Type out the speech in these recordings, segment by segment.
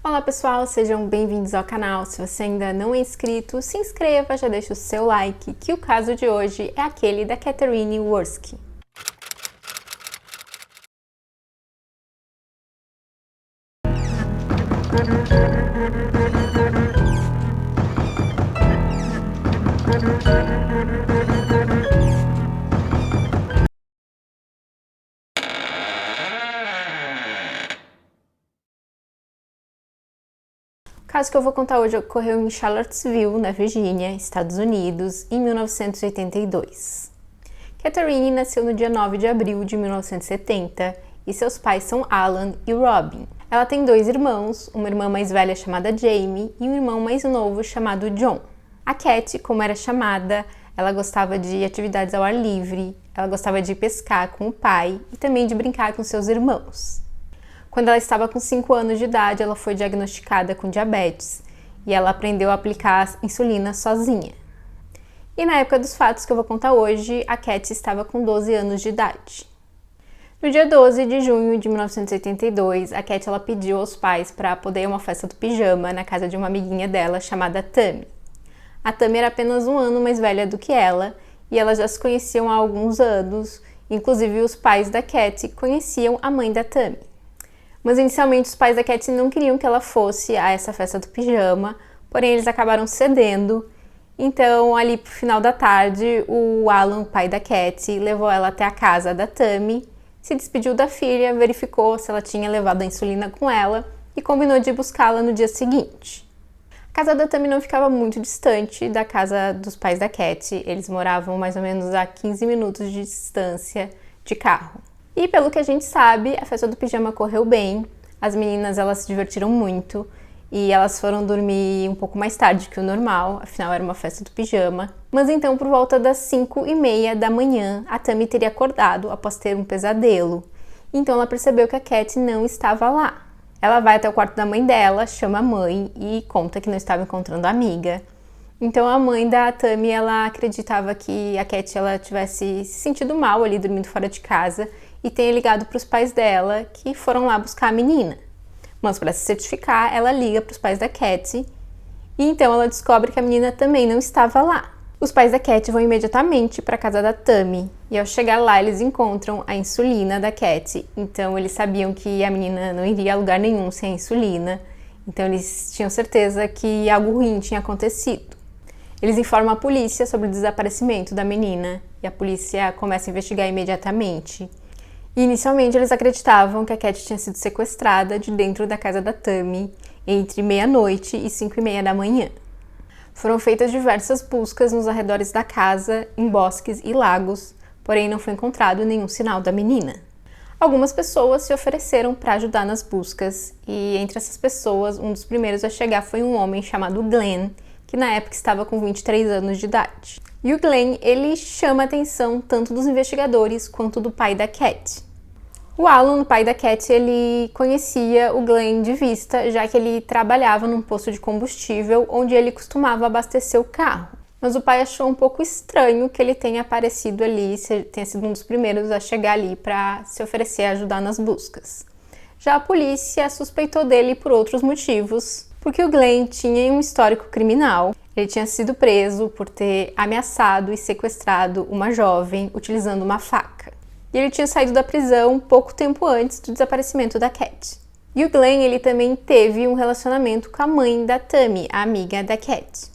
Olá pessoal, sejam bem-vindos ao canal. Se você ainda não é inscrito, se inscreva, já deixa o seu like, que o caso de hoje é aquele da Catherine Worski. O caso que eu vou contar hoje ocorreu em Charlottesville, na Virgínia, Estados Unidos, em 1982. Catherine nasceu no dia 9 de abril de 1970 e seus pais são Alan e Robin. Ela tem dois irmãos, uma irmã mais velha chamada Jamie e um irmão mais novo chamado John. A Cat, como era chamada, ela gostava de atividades ao ar livre, ela gostava de pescar com o pai e também de brincar com seus irmãos. Quando ela estava com 5 anos de idade, ela foi diagnosticada com diabetes e ela aprendeu a aplicar insulina sozinha. E na época dos fatos que eu vou contar hoje, a Cat estava com 12 anos de idade. No dia 12 de junho de 1982, a Cat ela pediu aos pais para poder ir a uma festa do pijama na casa de uma amiguinha dela chamada Tammy. A Tammy era apenas um ano mais velha do que ela e elas já se conheciam há alguns anos, inclusive os pais da Cat conheciam a mãe da Tammy. Mas inicialmente os pais da Cat não queriam que ela fosse a essa festa do pijama, porém eles acabaram cedendo. Então, ali pro final da tarde, o Alan, o pai da Cat, levou ela até a casa da Tammy, se despediu da filha, verificou se ela tinha levado a insulina com ela e combinou de buscá-la no dia seguinte. A casa da Tammy não ficava muito distante da casa dos pais da Cat, eles moravam mais ou menos a 15 minutos de distância de carro. E pelo que a gente sabe, a festa do pijama correu bem, as meninas elas se divertiram muito e elas foram dormir um pouco mais tarde que o normal, afinal era uma festa do pijama. Mas então por volta das 5h30 da manhã, a Tammy teria acordado após ter um pesadelo. Então ela percebeu que a Cat não estava lá. Ela vai até o quarto da mãe dela, chama a mãe e conta que não estava encontrando a amiga. Então a mãe da Tammy ela acreditava que a Cat ela tivesse se sentido mal ali dormindo fora de casa e tenha ligado para os pais dela, que foram lá buscar a menina. Mas para se certificar, ela liga para os pais da Cat e então ela descobre que a menina também não estava lá. Os pais da Cat vão imediatamente para a casa da Tammy e ao chegar lá eles encontram a insulina da Cat. Então eles sabiam que a menina não iria a lugar nenhum sem a insulina, então eles tinham certeza que algo ruim tinha acontecido. Eles informam a polícia sobre o desaparecimento da menina e a polícia começa a investigar imediatamente. E inicialmente eles acreditavam que a Cat tinha sido sequestrada de dentro da casa da Tammy entre meia-noite e 5h30 da manhã. Foram feitas diversas buscas nos arredores da casa, em bosques e lagos, porém não foi encontrado nenhum sinal da menina. Algumas pessoas se ofereceram para ajudar nas buscas e entre essas pessoas, um dos primeiros a chegar foi um homem chamado Glenn, que na época estava com 23 anos de idade. E o Glenn, ele chama a atenção tanto dos investigadores quanto do pai da Cat. O Alan, o pai da Cat, ele conhecia o Glenn de vista, já que ele trabalhava num posto de combustível onde ele costumava abastecer o carro. Mas o pai achou um pouco estranho que ele tenha aparecido ali, tenha sido um dos primeiros a chegar ali para se oferecer a ajudar nas buscas. Já a polícia suspeitou dele por outros motivos, porque o Glenn tinha um histórico criminal. Ele tinha sido preso por ter ameaçado e sequestrado uma jovem utilizando uma faca. E ele tinha saído da prisão pouco tempo antes do desaparecimento da Cat. E o Glenn, ele também teve um relacionamento com a mãe da Tammy, a amiga da Cat.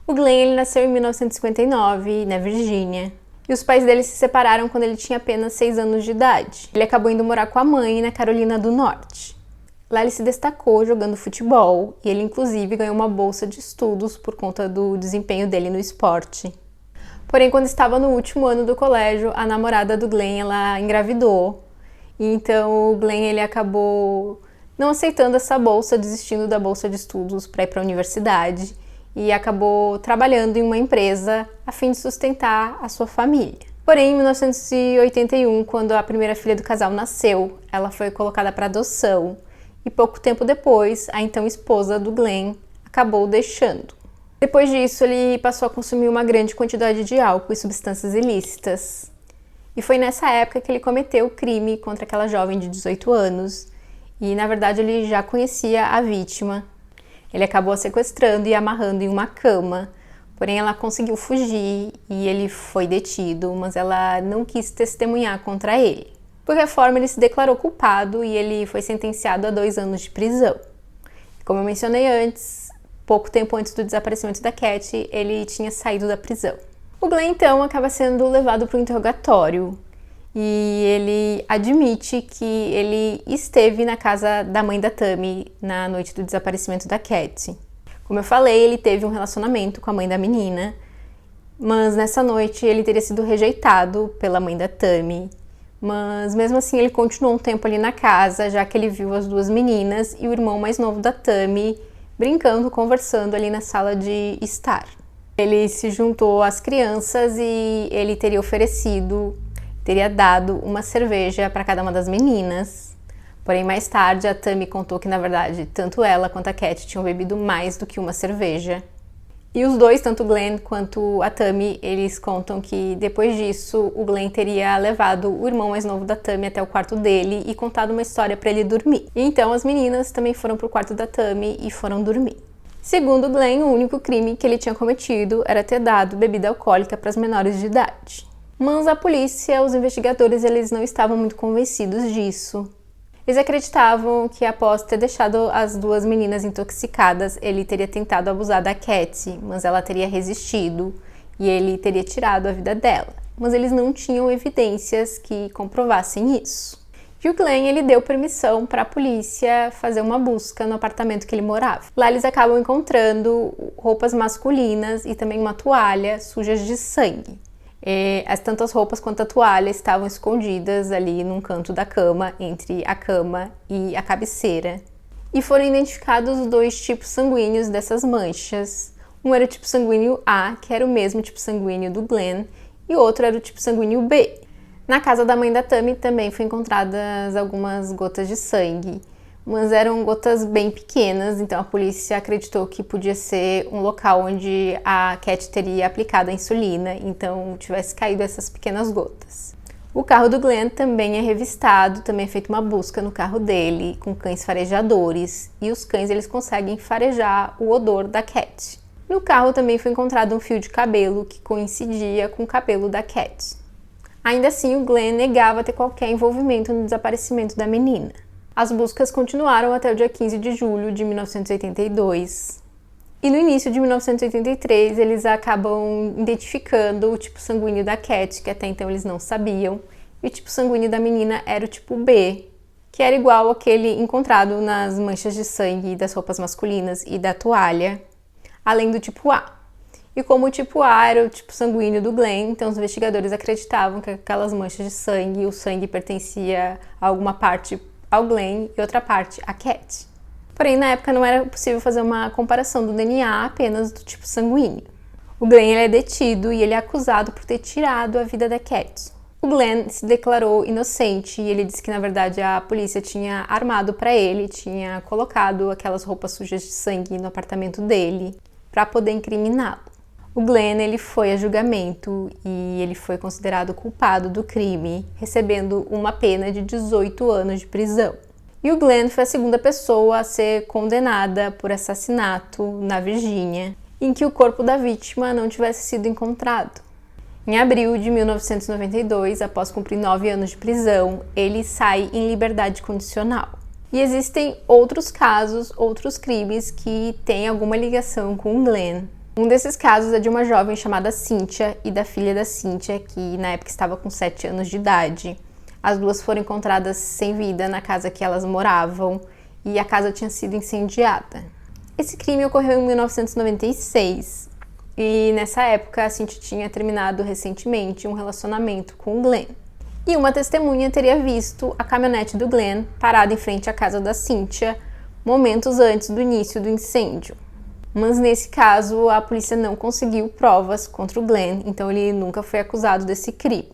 O Glenn, ele nasceu em 1959, na Virgínia. E os pais dele se separaram quando ele tinha apenas 6 anos de idade. Ele acabou indo morar com a mãe na Carolina do Norte. Lá ele se destacou jogando futebol e ele inclusive ganhou uma bolsa de estudos por conta do desempenho dele no esporte. Porém, quando estava no último ano do colégio, a namorada do Glenn ela engravidou. E então o Glenn ele acabou não aceitando essa bolsa, desistindo da bolsa de estudos para ir para a universidade e acabou trabalhando em uma empresa a fim de sustentar a sua família. Porém, em 1981, quando a primeira filha do casal nasceu, ela foi colocada para adoção. E pouco tempo depois, a então esposa do Glenn acabou o deixando. Depois disso, ele passou a consumir uma grande quantidade de álcool e substâncias ilícitas. E foi nessa época que ele cometeu o crime contra aquela jovem de 18 anos e na verdade ele já conhecia a vítima. Ele acabou a sequestrando e amarrando em uma cama, porém ela conseguiu fugir e ele foi detido, mas ela não quis testemunhar contra ele. De qualquer forma, ele se declarou culpado e ele foi sentenciado a 2 anos de prisão. Como eu mencionei antes, pouco tempo antes do desaparecimento da Cat, ele tinha saído da prisão. O Glenn, então, acaba sendo levado para o interrogatório e ele admite que ele esteve na casa da mãe da Tammy na noite do desaparecimento da Cat. Como eu falei, ele teve um relacionamento com a mãe da menina, mas nessa noite ele teria sido rejeitado pela mãe da Tammy. Mas mesmo assim ele continuou um tempo ali na casa, já que ele viu as 2 meninas e o irmão mais novo da Tammy brincando, conversando ali na sala de estar. Ele se juntou às crianças e ele teria dado uma cerveja para cada uma das meninas. Porém, mais tarde, a Tammy contou que, na verdade, tanto ela quanto a Cat tinham bebido mais do que uma cerveja. E os dois, tanto o Glenn quanto a Tammy, eles contam que, depois disso, o Glenn teria levado o irmão mais novo da Tammy até o quarto dele e contado uma história para ele dormir. E então, as meninas também foram pro quarto da Tammy e foram dormir. Segundo o Glenn, o único crime que ele tinha cometido era ter dado bebida alcoólica para as menores de idade. Mas a polícia, os investigadores, eles não estavam muito convencidos disso. Eles acreditavam que após ter deixado as 2 meninas intoxicadas, ele teria tentado abusar da Cat, mas ela teria resistido e ele teria tirado a vida dela. Mas eles não tinham evidências que comprovassem isso. E o Glenn, ele deu permissão para a polícia fazer uma busca no apartamento que ele morava. Lá eles acabam encontrando roupas masculinas e também uma toalha sujas de sangue. Tanto as roupas quanto a toalha estavam escondidas ali num canto da cama, entre a cama e a cabeceira. E foram identificados os 2 tipos sanguíneos dessas manchas. Um era o tipo sanguíneo A, que era o mesmo tipo sanguíneo do Glenn, e o outro era o tipo sanguíneo B. Na casa da mãe da Tammy também foram encontradas algumas gotas de sangue, mas eram gotas bem pequenas, então a polícia acreditou que podia ser um local onde a Cat teria aplicado a insulina, então tivesse caído essas pequenas gotas. O carro do Glenn também é revistado, também é feita uma busca no carro dele com cães farejadores, e os cães eles conseguem farejar o odor da Cat. No carro também foi encontrado um fio de cabelo que coincidia com o cabelo da Cat. Ainda assim, o Glenn negava ter qualquer envolvimento no desaparecimento da menina. As buscas continuaram até o dia 15 de julho de 1982. E no início de 1983, eles acabam identificando o tipo sanguíneo da Cat, que até então eles não sabiam, e o tipo sanguíneo da menina era o tipo B, que era igual àquele encontrado nas manchas de sangue das roupas masculinas e da toalha, além do tipo A. E como o tipo A era o tipo sanguíneo do Glenn, então os investigadores acreditavam que aquelas manchas de sangue, o sangue pertencia a alguma parte ao Glenn e outra parte à Cat. Porém, na época não era possível fazer uma comparação do DNA apenas do tipo sanguíneo. O Glenn ele é detido e ele é acusado por ter tirado a vida da Cat. O Glenn se declarou inocente e ele disse que na verdade a polícia tinha armado para ele, tinha colocado aquelas roupas sujas de sangue no apartamento dele para poder incriminá-lo. O Glenn ele foi a julgamento e ele foi considerado culpado do crime, recebendo uma pena de 18 anos de prisão. E o Glenn foi a segunda pessoa a ser condenada por assassinato na Virgínia, em que o corpo da vítima não tivesse sido encontrado. Em abril de 1992, após cumprir 9 anos de prisão, ele sai em liberdade condicional. E existem outros casos, outros crimes que têm alguma ligação com o Glenn. Um desses casos é de uma jovem chamada Cynthia e da filha da Cynthia, que na época estava com 7 anos de idade. As 2 foram encontradas sem vida na casa que elas moravam e a casa tinha sido incendiada. Esse crime ocorreu em 1996 e nessa época a Cynthia tinha terminado recentemente um relacionamento com o Glenn. E uma testemunha teria visto a caminhonete do Glenn parada em frente à casa da Cynthia momentos antes do início do incêndio. Mas nesse caso a polícia não conseguiu provas contra o Glenn, então ele nunca foi acusado desse crime.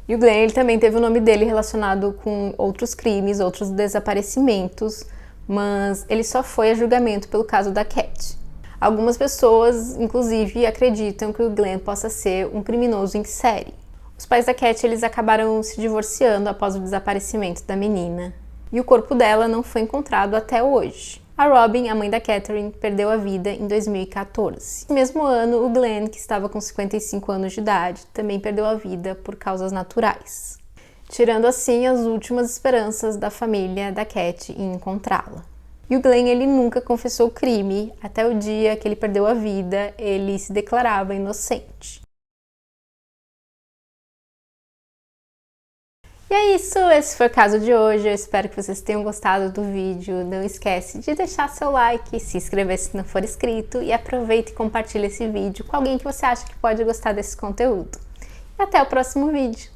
E o Glenn ele também teve o nome dele relacionado com outros crimes, outros desaparecimentos, mas ele só foi a julgamento pelo caso da Cat. Algumas pessoas, inclusive, acreditam que o Glenn possa ser um criminoso em série. Os pais da Cat eles acabaram se divorciando após o desaparecimento da menina. e o corpo dela não foi encontrado até hoje. A Robin, a mãe da Catherine, perdeu a vida em 2014. No mesmo ano, o Glenn, que estava com 55 anos de idade, também perdeu a vida por causas naturais, tirando assim as últimas esperanças da família da Cat em encontrá-la. E o Glenn, ele nunca confessou o crime, até o dia que ele perdeu a vida, ele se declarava inocente. E é isso, esse foi o caso de hoje, eu espero que vocês tenham gostado do vídeo, não esquece de deixar seu like, se inscrever se não for inscrito e aproveite e compartilhe esse vídeo com alguém que você acha que pode gostar desse conteúdo. E até o próximo vídeo!